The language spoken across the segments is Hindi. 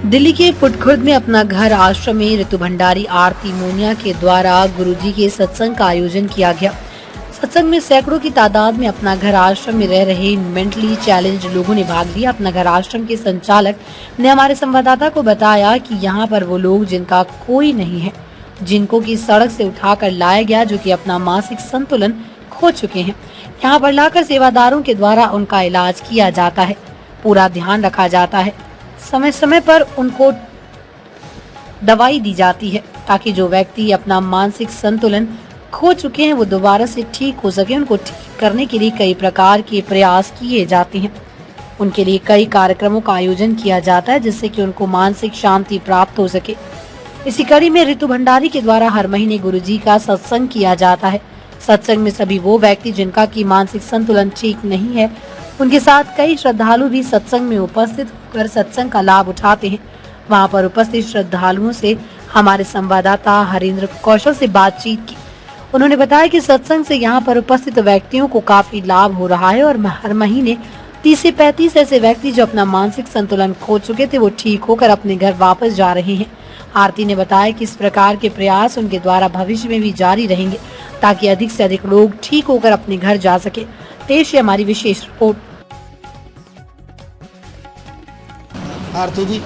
दिल्ली के पुटखुर्द में अपना घर आश्रम में ऋतु भंडारी आरती मोनिया के द्वारा गुरुजी के सत्संग का आयोजन किया गया। सत्संग में सैकड़ों की तादाद में अपना घर आश्रम में रह रहे मेंटली चैलेंज लोगों ने भाग लिया। अपना घर आश्रम के संचालक ने हमारे संवाददाता को बताया कि यहाँ पर वो लोग जिनका कोई नहीं है, जिनको की सड़क से उठाकर लाया गया, जो कि अपना मानसिक संतुलन खो चुके हैं, यहाँ पर लाकर सेवादारों के द्वारा उनका इलाज किया जाता है। पूरा ध्यान रखा जाता है, समय समय पर उनको दवाई दी जाती है ताकि जो व्यक्ति अपना मानसिक संतुलन खो चुके हैं वो दोबारा से ठीक हो सके। उनको ठीक करने के लिए कई प्रकार के प्रयास किए जाते हैं। उनके लिए कई कार्यक्रमों का आयोजन किया जाता है जिससे कि उनको मानसिक शांति प्राप्त हो सके। इसी कड़ी में ऋतु भंडारी के द्वारा हर महीने गुरुजी का सत्संग किया जाता है। सत्संग में सभी वो व्यक्ति जिनका की मानसिक संतुलन ठीक नहीं है, उनके साथ कई श्रद्धालु भी सत्संग में उपस्थित होकर सत्संग का लाभ उठाते हैं। वहां पर उपस्थित श्रद्धालुओं से हमारे संवाददाता हरेंद्र कौशल से बातचीत की। उन्होंने बताया कि सत्संग से यहां पर उपस्थित व्यक्तियों को काफी लाभ हो रहा है और हर महीने 30 से 35 ऐसे व्यक्ति जो अपना मानसिक संतुलन खो चुके थे वो ठीक होकर अपने घर वापस जा रहे हैं। आरती ने बताया कि इस प्रकार के प्रयास उनके द्वारा भविष्य में भी जारी रहेंगे ताकि अधिक से अधिक लोग ठीक होकर अपने घर जा सके। पेश है हमारी विशेष रिपोर्ट। आरती जी,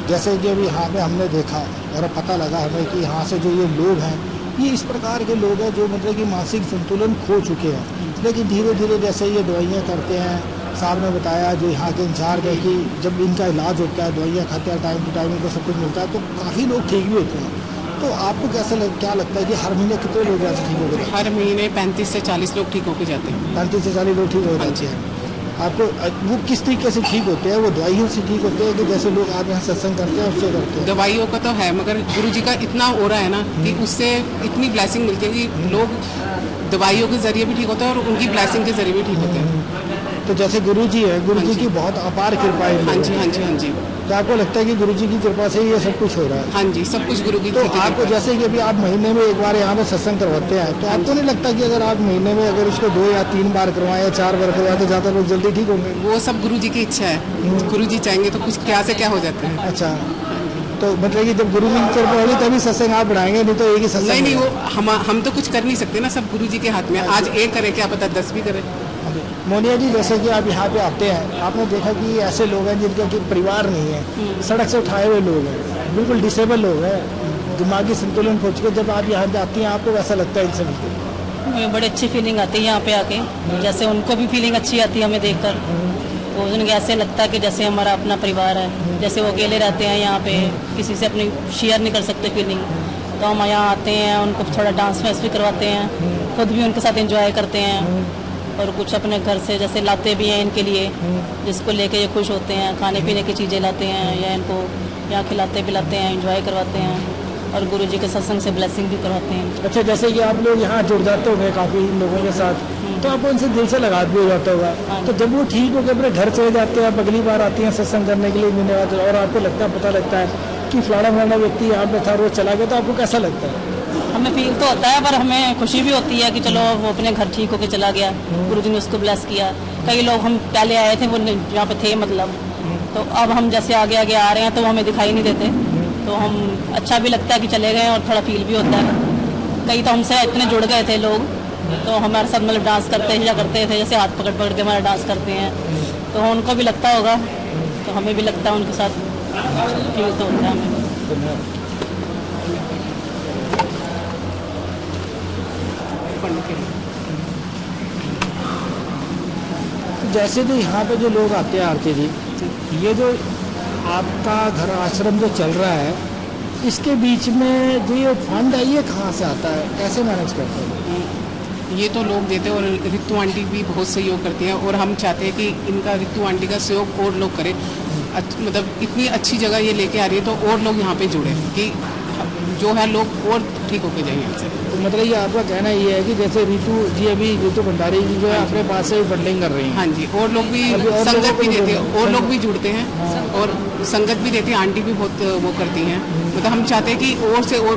जैसे कि अभी यहाँ पे हमने देखा और पता लगा हमें कि यहाँ से जो ये लोग हैं, ये इस प्रकार के लोग हैं जो मतलब कि मानसिक संतुलन खो चुके हैं, लेकिन धीरे धीरे जैसे ये दवाइयाँ करते हैं। साहब ने बताया जो यहाँ के इंचार्ज है कि जब इनका इलाज होता है, दवाइयाँ खाते हैं, टाइम टू टाइम इनको सब कुछ मिलता है, तो काफ़ी लोग ठीक भी होते हैं। तो आपको क्या लगता है कि हर महीने कितने लोग ऐसे ठीक हो गए? हर महीने 35 से 40 लोग ठीक होकर जाते हैं। 35 से 40 लोग ठीक हो जाते हैं। आपको वो किस तरीके से ठीक होते हैं? वो दवाइयों से ठीक होते हैं कि जैसे लोग आज यहाँ सत्संग करते हैं उससे करते हैं? दवाइयों का तो है, मगर गुरुजी का इतना हो रहा है ना कि उससे इतनी ब्लेसिंग मिलती है कि लोग दवाइयों के जरिए भी ठीक होते हैं और उनकी ब्लेसिंग के जरिए भी ठीक होते हैं। तो जैसे गुरुजी है, गुरुजी की बहुत अपार कृपा है। हाँ जी, हाँ जी, हाँ जी। तो आपको लगता है कि गुरुजी की कृपा से ये सब कुछ हो रहा है? हाँ जी, सब कुछ गुरु की। तो आपको जैसे कि अभी आप महीने में एक बार यहाँ पे सत्संग करवाते हैं, तो आपको नहीं लगता कि अगर आप महीने में अगर इसको 2 या 3 बार करवाएं या 4 बार करवाएं तो ज़्यादा लोग जल्दी ठीक होंगे? वो सब गुरुजी की इच्छा है। गुरुजी चाहेंगे तो कुछ क्या से क्या हो जाता है। अच्छा, तो मतलब कि जब गुरु की कृपा होगी तभी सत्संग आप बढ़ाएंगे, नहीं तो एक ही सत्संग? नहीं, वो हम तो कुछ कर नहीं सकते ना, सब गुरुजी के हाथ में। आज एक करे, क्या पता 10 भी करे। मोनिया जी, जैसे कि आप यहाँ पे आते हैं, आपने देखा कि ऐसे लोग हैं जिनका कि परिवार नहीं है, सड़क से उठाए हुए लोग हैं, बिल्कुल डिसेबल लोग हैं, दिमागी संतुलन खो चुके। जब आप यहाँ जाती हैं आपको कैसा लगता है इनसे मिलकर? हमें बड़ी अच्छी फीलिंग आती है यहाँ पे आके, जैसे उनको भी फीलिंग अच्छी आती है हमें देखकर। तो उनको ऐसे लगता है कि जैसे हमारा अपना परिवार है, जैसे वो अकेले रहते हैं यहाँ पे, किसी से अपनी शेयर नहीं कर सकते फीलिंग। तो हम यहाँ आते हैं, उनको थोड़ा डांस वांस भी करवाते हैं, खुद भी उनके साथ एंजॉय करते हैं और कुछ अपने घर से जैसे लाते भी हैं इनके लिए, जिसको लेके ये खुश होते हैं। खाने पीने की चीज़ें लाते हैं या इनको यहाँ खिलाते पिलाते हैं, एंजॉय करवाते हैं और गुरुजी के सत्संग से ब्लेसिंग भी करवाते हैं। अच्छा, जैसे कि आप लोग यहाँ जुड़ जाते होंगे काफ़ी लोगों के साथ, तो आपको उनसे दिल से लगाव भी हो जाता होगा। तो जब वो ठीक होकर अपने घर चले जाते हैं, आप अगली बार आती हैं सत्संग करने के लिए मिलने वाले, और आपको लगता है, पता लगता है कि फलाना व्यक्ति यहाँ पे था, वो चला गया, तो आपको कैसा लगता है? हमें फील तो होता है, पर हमें खुशी भी होती है कि चलो वो अपने घर ठीक होकर चला गया, गुरुजी ने उसको ब्लेस किया। कई लोग हम पहले आए थे, वो यहाँ पे थे मतलब, तो अब हम जैसे आगे आगे आ रहे हैं तो हमें दिखाई नहीं देते, तो हम अच्छा भी लगता है कि चले गए और थोड़ा फील भी होता है। कई तो हमसे इतने जुड़ गए थे लोग, तो हमारे साथ मतलब डांस करते थे, जैसे हाथ पकड़ पकड़ के हमारा डांस करते हैं, तो उनको भी लगता होगा, तो हमें भी लगता है उनके साथ फील तो होता है हमें। जैसे कि यहाँ पे जो लोग आते हैं आरती जी, ये जो आपका घर आश्रम जो चल रहा है, इसके बीच में जो ये फंड है ये कहाँ से आता है, कैसे मैनेज करते हैं? ये तो लोग देते हैं और रितु आंटी भी बहुत सहयोग करती हैं और हम चाहते हैं कि इनका रितु आंटी का सहयोग और लोग करें। मतलब इतनी अच्छी जगह ये लेके आ रही है तो और लोग यहाँ पे जुड़े कि जो है लोग और ठीक होके जाएंगे हमसे। तो मतलब ये आपका कहना ये है कि जैसे रितु भंडारी जी जो है अपने पास से फंडिंग कर रही है? हाँ जी, और लोग भी संगत भी देते हैं, और लोग भी जुड़ते हैं और संगत भी देती है। आंटी भी बहुत वो करती हैं। मतलब हम चाहते हैं कि और से और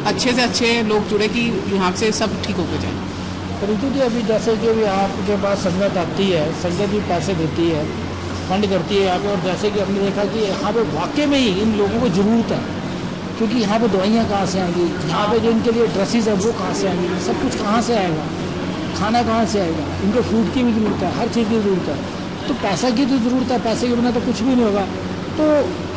अच्छे से अच्छे लोग जुड़े कि यहाँ से सब ठीक होके जाए। रितु जी, अभी जैसे कि अभी आपके पास संगत आती है, संगत भी पैसे देती है, फंड करती है यहाँ पे। और जैसे कि हमने देखा कि यहाँ पे वाकई में ही इन लोगों को ज़रूरत है, क्योंकि यहाँ पे दवाइयाँ कहाँ से आएंगी, यहाँ पे जो इनके लिए ड्रेसेस है वो कहाँ से आएंगी, सब कुछ कहाँ से आएगा, खाना कहाँ से आएगा, इनको फूड की भी ज़रूरत है, हर चीज़ की ज़रूरत है। तो पैसा की तो ज़रूरत है, पैसे के बिना तो कुछ भी नहीं होगा। तो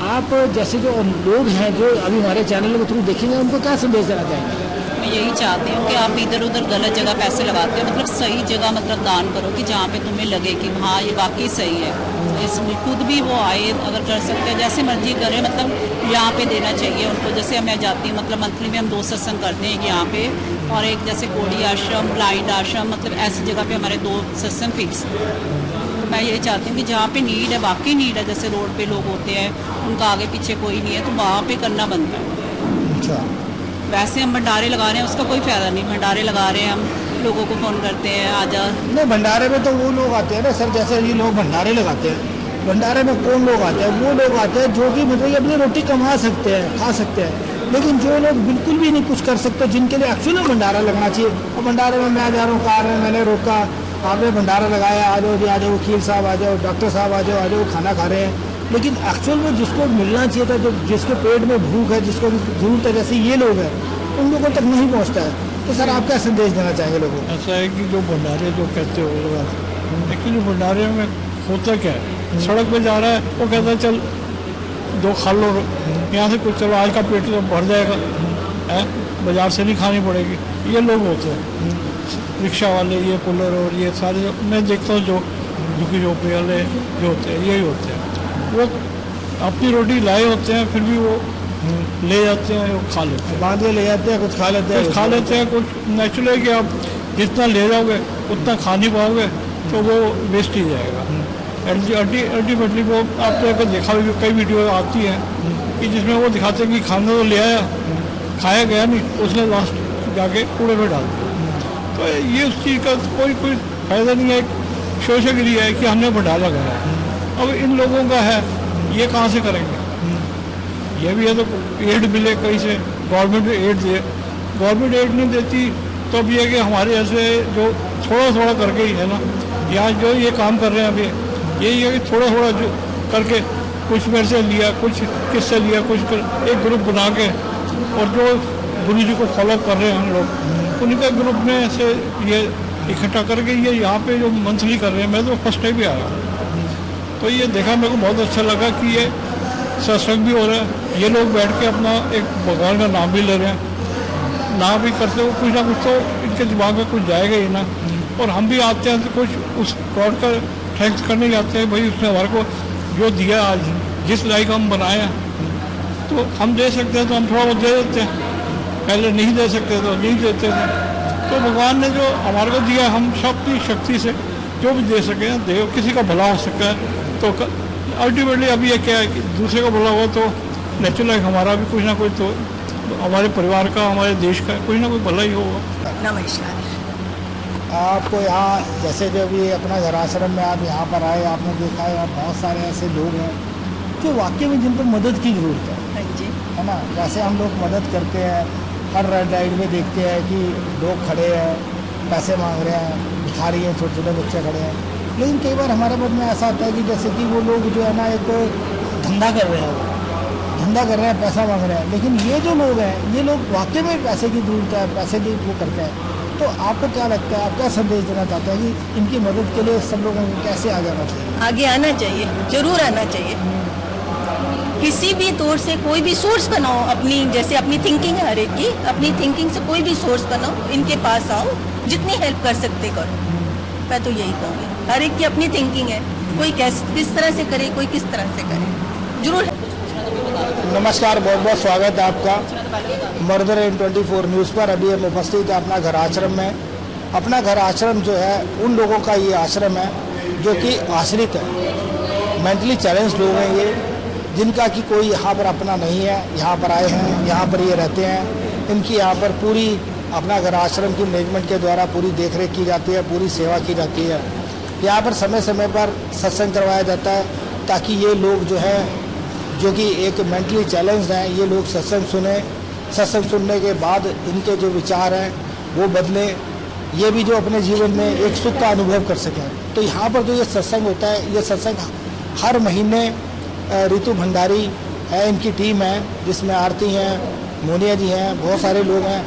आप जैसे जो लोग हैं जो अभी हमारे चैनल के थ्रू देखेंगे, उनको क्या संदेश देना चाहेंगे? मैं यही चाहती हूँ कि आप इधर उधर गलत जगह पैसे लगाते हो, मतलब सही जगह मतलब दान करो कि जहाँ पे तुम्हें लगे कि हाँ ये वाकई सही है। इसमें खुद भी वो आए, अगर कर सकते हैं जैसे मर्जी करें, मतलब यहाँ पे देना चाहिए उनको। जैसे मैं जाती हूँ, मतलब मंथली में हम 2 सत्संग करते हैं यहाँ पे, और एक जैसे कोड़ी आश्रम, ब्लाइंड आश्रम, मतलब ऐसी जगह पे हमारे 2 सत्संग फिक्स। मैं ये चाहती हूँ कि जहाँ पे नीड है, वाकई नीड है, जैसे रोड पे लोग होते हैं उनका आगे पीछे कोई नहीं है, तो वहाँ पे करना बनता है। अच्छा, वैसे हम भंडारे लगा रहे हैं, उसका कोई फ़ायदा नहीं। भंडारे लगा रहे हैं, हम लोगों को फ़ोन करते हैं आ जा। नहीं, भंडारे में तो वो लोग आते हैं ना सर, जैसे ये लोग भंडारे लगाते हैं, भंडारे में कौन लोग आते हैं? वो लोग आते हैं जो कि मतलब अपनी रोटी कमा सकते हैं, खा सकते हैं। लेकिन जो लोग बिल्कुल भी नहीं कुछ कर सकते, जिनके लिए एक्चुअली भंडारा लगना चाहिए, और भंडारे में मैं जा रहा हूँ, कार में मैंने रोका, आपने भंडारा लगाया, आ जाओ जी, आ जाओ, वकील साहब आ जाओ, डॉक्टर साहब आ जाओ, खाना खा रहे हैं। लेकिन एक्चुअल में जिसको मिलना चाहिए था, जो जिसके पेट में भूख है, जिसको जरूरत है, जैसे ये लोग हैं, उन लोगों तक नहीं पहुँचता है। तो सर आप क्या संदेश देना चाहेंगे लोगों को? ऐसा है कि जो भंडारे जो कहते हो, एक्चुअली भंडारे में होता क्या है, सड़क पे जा रहा है, वो कहता है चल 2 खा लो, यहाँ से कुछ चलो आज का पेट तो भर जाएगा, है बाजार से नहीं खानी पड़ेगी। ये लोग होते हैं, रिक्शा वाले, ये पुलर और ये सारे मैं देखता हूँ जो झुकी झोपड़ी वाले जो होते हैं, यही होते हैं। वो अपनी रोटी लाए होते हैं, फिर भी वो ले जाते हैं, वो खा लेते हैं, बांध के ले जाते हैं, कुछ खा लेते हैं, कुछ खा लेते हैं। कुछ नेचुरल है कि आप जितना ले जाओगे उतना खा नहीं पाओगे, तो वो वेस्ट ही जाएगा। अल्टीमेटली वो आपने अगर देखा भी, कई वीडियो आती हैं कि जिसमें वो दिखाते हैं कि खाना तो ले आया, खाया गया नहीं, उसने लास्ट जाके कूड़े में डाल दिया। तो ये उस चीज़ का कोई फायदा नहीं है, शोषागिरी है कि हमने भंडारा लगाया। अब इन लोगों का है, ये कहाँ से करेंगे? ये भी है तो एड मिले कहीं से, गवर्नमेंट एड दे, गवर्नमेंट एड नहीं देती तो अब ये कि हमारे ऐसे जो थोड़ा करके ही है ना, यहाँ जो ये काम कर रहे हैं अभी, यही है कि थोड़ा जो करके कुछ मेरे से लिया, कुछ किससे लिया, एक ग्रुप बना के, और जो गुरु जी को फॉलो कर रहे हैं हम लोग, उनके ग्रुप में से ये इकट्ठा करके ये यहाँ पे जो मंथली कर रहे हैं। मैं तो फर्स्ट टाइम भी आया, तो ये देखा मेरे को बहुत अच्छा लगा कि ये सत्संग भी हो रहा है, ये लोग बैठ के अपना एक भगवान का नाम भी ले रहे हैं, नाम भी करते हो, कुछ ना कुछ तो इनके दिमाग में कुछ जाएगा ही ना। और हम भी आते हैं तो कुछ उस गॉड का थैंक्स करने जाते हैं, भाई उसने हमारे को जो दिया, आज जिस लायक हम बनाए हैं, तो हम दे सकते हैं तो हम थोड़ा बहुत दे देते हैं, पहले नहीं दे सकते तो नहीं देते थे। तो भगवान ने जो हमारे को दिया, हम सबकी शक्ति से जो भी दे सकें दे, किसी का भला हो सकता है। तो अल्टीमेटली अभी ये क्या है कि दूसरे का भला हो तो नेचुरल है, हमारा भी कुछ ना कुछ, तो हमारे परिवार का, हमारे देश का कुछ ना कुछ भला ही होगा। नमस्कार। आपको यहाँ जैसे जब ये अपना घर आश्रम में आप यहाँ पर आए, आपने देखा है बहुत सारे ऐसे लोग हैं जो वाकई में जिनको मदद की ज़रूरत है, हाँ जी। है ना। जैसे हम लोग मदद करते हैं, हर रेड लाइट में देखते हैं कि लोग खड़े हैं, पैसे मांग रहे हैं, भिखारी हैं, छोटे छोटे बच्चे खड़े हैं। लेकिन कई बार हमारे मन में ऐसा आता है कि जैसे कि वो लोग जो है ना एक धंधा कर रहे हैं, पैसा मांग रहे हैं। लेकिन ये जो लोग हैं, ये लोग वाकई में पैसे की ज़रूरत है, पैसे की वो करते हैं। तो आपको क्या लगता है, आप क्या संदेश देना चाहते हैं कि इनकी मदद के लिए सब लोगों को कैसे आगे आना चाहिए? आगे आना चाहिए, जरूर आना चाहिए। किसी भी तौर से कोई भी सोर्स बनाओ अपनी, जैसे अपनी थिंकिंग है हर एक की, अपनी थिंकिंग से कोई भी सोर्स बनाओ, इनके पास आओ, जितनी हेल्प कर सकते करो। मैं तो यही कहूँगी, हर एक की अपनी थिंकिंग है, कोई किस तरह से करे, कोई किस तरह से करे, जरूर। नमस्कार, बहुत बहुत स्वागत है आपका मर्दर इन 24 न्यूज़ पर। अभी हम उपस्थित है अपना घर आश्रम में। अपना घर आश्रम जो है उन लोगों का ये आश्रम है जो कि आश्रित है, मेंटली चैलेंज लोग हैं ये, जिनका कि कोई यहाँ पर अपना नहीं है, यहाँ पर आए हैं, यहाँ पर ये रहते हैं। इनकी यहाँ पर पूरी अपना घर आश्रम की मैनेजमेंट के द्वारा पूरी देखरेख की जाती है, पूरी सेवा की जाती है। यहाँ पर समय समय पर सत्संग करवाया जाता है ताकि ये लोग जो है, जो कि एक मेंटली चैलेंज हैं, ये लोग सत्संग सुने, सत्संग सुनने के बाद इनके जो विचार हैं वो बदले, ये भी जो अपने जीवन में एक सुख का अनुभव कर सकें। तो यहाँ पर जो ये सत्संग होता है, ये सत्संग हर महीने ऋतु भंडारी है, इनकी टीम है, जिसमें आरती हैं, मोनिया जी हैं, बहुत सारे लोग हैं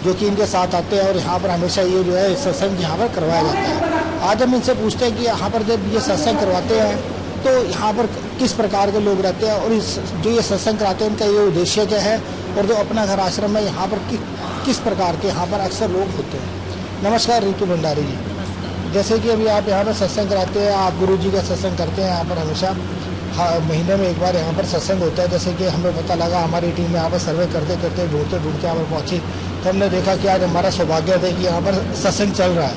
जो कि इनके साथ आते हैं और यहाँ पर हमेशा ये जो है सत्संग यहाँ पर करवाया जाता है। आज हम इनसे पूछते हैं कि यहाँ पर जब ये सत्संग करवाते हैं तो यहाँ पर किस प्रकार के लोग रहते हैं और जो ये सत्संग कराते हैं इनका ये उद्देश्य क्या है, और जो अपना घर आश्रम में यहाँ पर किस प्रकार के यहाँ पर अक्सर लोग होते हैं। नमस्कार ऋतु भंडारी जी, जैसे कि अभी आप यहाँ पर सत्संग कराते हैं, आप गुरु जी का सत्संग करते हैं यहाँ पर हमेशा, हाँ, महीने में एक बार यहाँ पर सत्संग होता है। जैसे कि हमें पता लगा, हमारी टीम यहाँ पर सर्वे करते करते ढूंढते यहाँ पर पहुँची तो हमने देखा कि आज हमारा सौभाग्य है कि यहाँ पर सत्संग चल रहा है,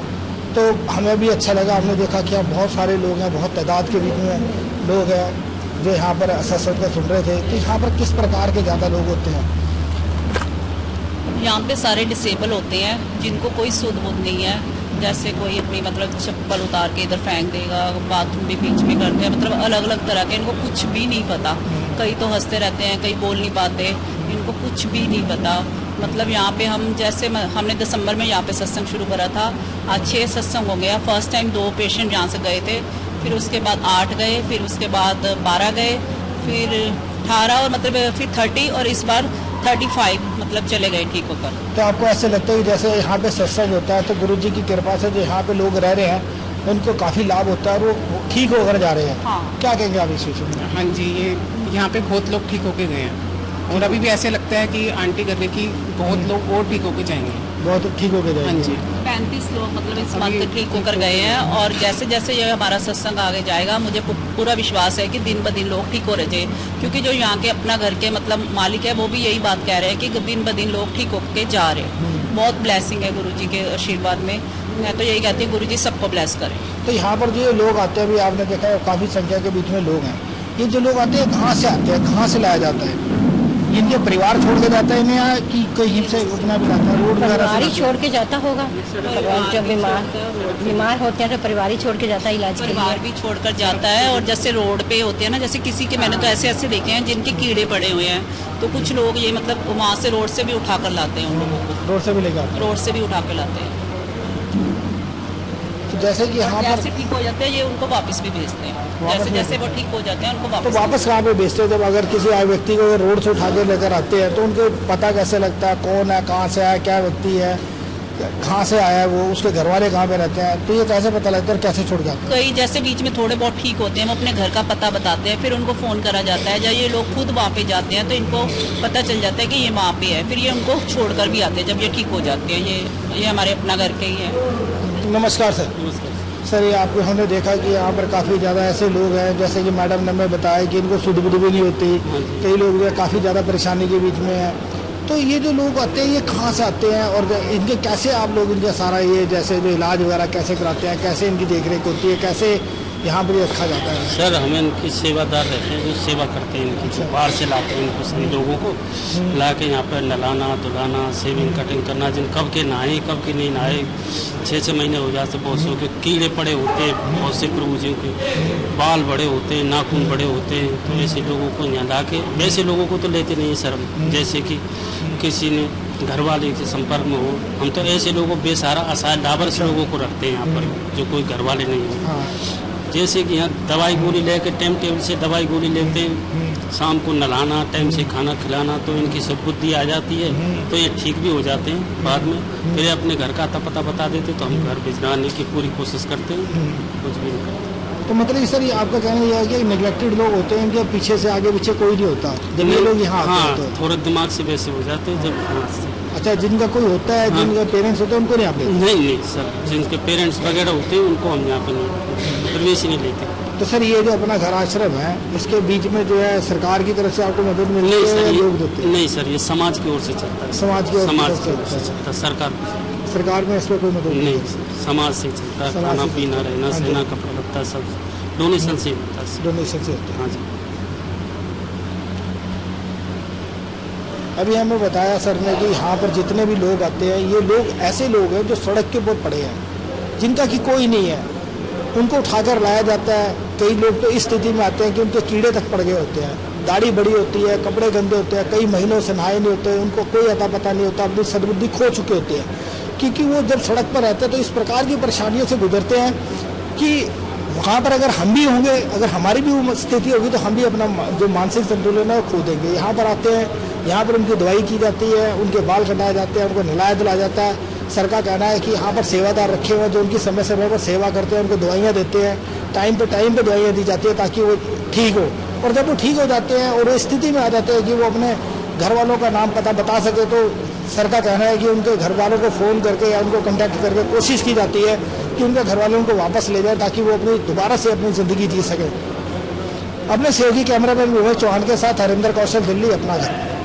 तो हमें भी अच्छा लगा। हमने देखा कि यहाँ बहुत सारे लोग हैं, बहुत तादाद के बीच में लोग हैं जो यहाँ पर सत्संग को सुन रहे थे। तो यहाँ पर किस प्रकार के ज़्यादा लोग होते हैं? यहाँ पे सारे डिसेबल होते हैं जिनको कोई सुध बुध नहीं है, जैसे कोई अपनी मतलब चप्पल उतार के इधर फेंक देगा, बाथरूम भी बीच में करते हैं, मतलब अलग अलग तरह के, इनको कुछ भी नहीं पता। कई तो हंसते रहते हैं, कई बोल नहीं पाते, इनको कुछ भी नहीं पता। मतलब यहाँ पे हम जैसे हमने दिसंबर में यहाँ पे सत्संग शुरू करा था, आज 6 सत्संग हो गया। फर्स्ट टाइम 2 पेशेंट यहाँ से गए थे, फिर उसके बाद 8 गए, फिर उसके बाद 12 गए, फिर 18 और मतलब फिर 30 और इस बार 35 मतलब चले गए ठीक होकर। तो आपको ऐसे लगता है कि जैसे यहाँ पे सत्संग होता है तो गुरु जी की कृपा से जो यहाँ पे लोग रह रहे हैं उनको काफ़ी लाभ होता है और वो ठीक होकर जा रहे हैं? हाँ। क्या कहेंगे आप इस विषय में? हाँ जी, ये यहाँ पे बहुत लोग ठीक होके गए हैं और अभी भी ऐसे लगता है कि आंटी करने की बहुत लोग और ठीक होके जाएंगे, बहुत ठीक होके हाँ जाएंगे। जी। 35 लोग मतलब इस मंथ ठीक होकर गए हैं और जैसे जैसे ये हमारा सत्संग आगे जाएगा मुझे पूरा विश्वास है कि दिन ब दिन लोग ठीक हो रहे थे, क्योंकि जो यहाँ के अपना घर के मतलब मालिक है वो भी यही बात कह रहे हैं कि दिन ब दिन लोग ठीक होके जा रहे हैं। बहुत ब्लेसिंग है गुरु जी के आशीर्वाद में। मैं तो यही कहती हूँ गुरु जी सबको ब्लेस करें। तो यहाँ पर जो लोग आते हैं, अभी आपने देखा है काफ़ी संख्या के बीच में लोग हैं, ये जो लोग आते हैं कहाँ से आते हैं, कहाँ से लाया जाता है? इनके परिवार छोड़ के जाता है इन्हें, या कि कहीं से उतना भी जाता है? रोड वगैरह परिवार ही से छोड़ के जाता होगा। जो बीमार होते हैं तो परिवार ही छोड़ के जाता है इलाज के परिवार लिए। भी छोड़कर जाता है। और जैसे रोड पे होते हैं ना, जैसे किसी के मैंने तो ऐसे ऐसे देखे हैं जिनके कीड़े पड़े हुए हैं, तो कुछ लोग ये मतलब वहाँ से रोड से भी उठा कर लाते हैं उन लोगों को, रोड से भी लेकर आते हैं। रोड से भी उठा कर लाते हैं। तो जैसे कि यहाँ पर जैसे ठीक हो जाते हैं ये उनको वापस भी भेजते हैं, जैसे जैसे वो ठीक हो जाते हैं उनको तो वापस वापस कहाँ पे भेजते हैं? जब अगर किसी व्यक्ति को रोड से उठा के लेकर आते हैं तो उनको पता कैसे लगता है कौन है, कहाँ से आया, क्या व्यक्ति है, कहाँ से आया है वो, उसके घर वाले कहाँ पे रहते हैं, तो ये कैसे पता लगता है और कैसे छोड़ जाते हैं? कई जैसे बीच में थोड़े बहुत ठीक होते हैं, वो अपने घर का पता बताते हैं, फिर उनको फ़ोन करा जाता है। जब ये लोग खुद वहाँ पे जाते हैं तो इनको पता चल जाता है कि ये वहाँ पे है, फिर ये उनको छोड़कर भी आते हैं जब ये ठीक हो जाते हैं। ये हमारे अपना घर के ही है। नमस्कार सर। सर, ये आपको हमने देखा कि यहाँ पर काफ़ी ज़्यादा ऐसे लोग हैं, जैसे कि मैडम ने हमें बताया कि इनको सुध बुध भी नहीं होती, कई लोग जो है काफ़ी ज़्यादा परेशानी के बीच में हैं। तो ये जो लोग आते हैं ये कहाँ से आते हैं और इनके कैसे आप लोग इनका सारा ये जैसे जो इलाज वगैरह कैसे कराते हैं, कैसे इनकी देख रेख होती है, कैसे यहाँ पर रखा जाता है? सर, हमें इनकी सेवादार रहते हैं जो सेवा करते हैं इनकी, बाहर से लाते हैं इनको सभी लोगों को ला के यहाँ पर नहलाना धुलाना, शेविंग कटिंग करना, जिन कब के नहाए कब के नहीं नहाए, 6-6 महीने हो जाते, बहुत से के कीड़े पड़े होते हैं, बहुत से प्रभुजियों के बाल बड़े होते हैं, नाखून बड़े होते हैं, तो ऐसे लोगों को यहाँ ला के, वैसे लोगों को तो लेते नहीं है सर हम, जैसे कि किसी ने घर वाले के संपर्क में हो, हम तो ऐसे लोगों बेसहारा असहाय डाबर से लोगों को रखते हैं यहाँ पर, जो कोई घर वाले नहीं हो। जैसे कि यहाँ दवाई गोली लेके टाइम टेबल से दवाई गोली लेते हैं, शाम को नहलाना, टाइम से खाना खिलाना, तो इनकी सद्बुद्धि आ जाती है, तो ये ठीक भी हो जाते हैं बाद में। फिर अपने घर का आता पता बता देते तो हम घर भिजवाने की पूरी कोशिश करते हैं, कुछ भी नहीं करते। तो मतलब सर ये आपका कहना यह है कि नेग्लेक्टेड लोग होते हैं, इनके पीछे से आगे पीछे कोई नहीं होता जब ये लोग यहाँ आते हैं तो? थोड़े दिमाग से वैसे हो जाते हैं जब। अच्छा, जिनका कोई होता है, जिनके पेरेंट्स होते हैं उनको नहीं आप लेते? नहीं सर, जिनके पेरेंट्स वगैरह होते हैं उनको हम यहाँ पर प्रवेश ही नहीं लेते। तो सर ये जो अपना घर आश्रम है इसके बीच में जो है सरकार की तरफ से आपको मदद मिल रही है या लोग देते हैं? नहीं सर, ये समाज की ओर से चलता है। समाज की ओर से चलता है, सरकार में इस पर कोई मदद नहीं, समाज से चलता है। खाना पीना, रहना सहना, कपड़ा लत्ता सब डोनेशन से होता है। डोनेशन से होता है, हाँ जी। अभी हमें बताया सर ने कि यहाँ पर जितने भी लोग आते हैं ये लोग ऐसे लोग हैं जो सड़क के ऊपर पड़े हैं, जिनका कि कोई नहीं है, उनको उठाकर लाया जाता है। कई लोग तो इस स्थिति में आते हैं कि उनके कीड़े तक पड़ गए होते हैं, दाढ़ी बड़ी होती है, कपड़े गंदे होते हैं, कई महीनों से नहाए नहीं होते, उनको कोई अता पता नहीं होता, अपनी सद्बुद्धि खो चुके होते हैं, क्योंकि वो जब सड़क पर रहते हैं तो इस प्रकार की परेशानियों से गुजरते हैं कि वहाँ पर अगर हम भी होंगे, अगर हमारी भी वो स्थिति होगी तो हम भी अपना जो मानसिक संतुलन है वो खो देंगे। यहाँ पर आते हैं, यहाँ पर उनकी दवाई की जाती है, उनके बाल कटाए जाते हैं, उनको नहलाया धुलाया जाता है। सर का कहना है कि यहाँ पर सेवादार रखे हुए हैं जो उनकी समय समय पर सेवा करते हैं, उनको दवाइयाँ देते हैं, टाइम पे दवाइयाँ दी जाती है ताकि वो ठीक हो। और जब वो ठीक हो जाते हैं और वो स्थिति में आ जाते हैं कि वो अपने घर वालों का नाम पता बता सके, तो सर का कहना है कि उनके घर वालों को फ़ोन करके या उनको कॉन्टैक्ट करके कोशिश की जाती है कि उनके घर वाले उनको वापस ले जाए ताकि वो अपनी दोबारा से अपनी ज़िंदगी जी सकें। अपने सहयोगी कैमरामैन विवेक चौहान के साथ हरिंदर कौशल, दिल्ली, अपना घर।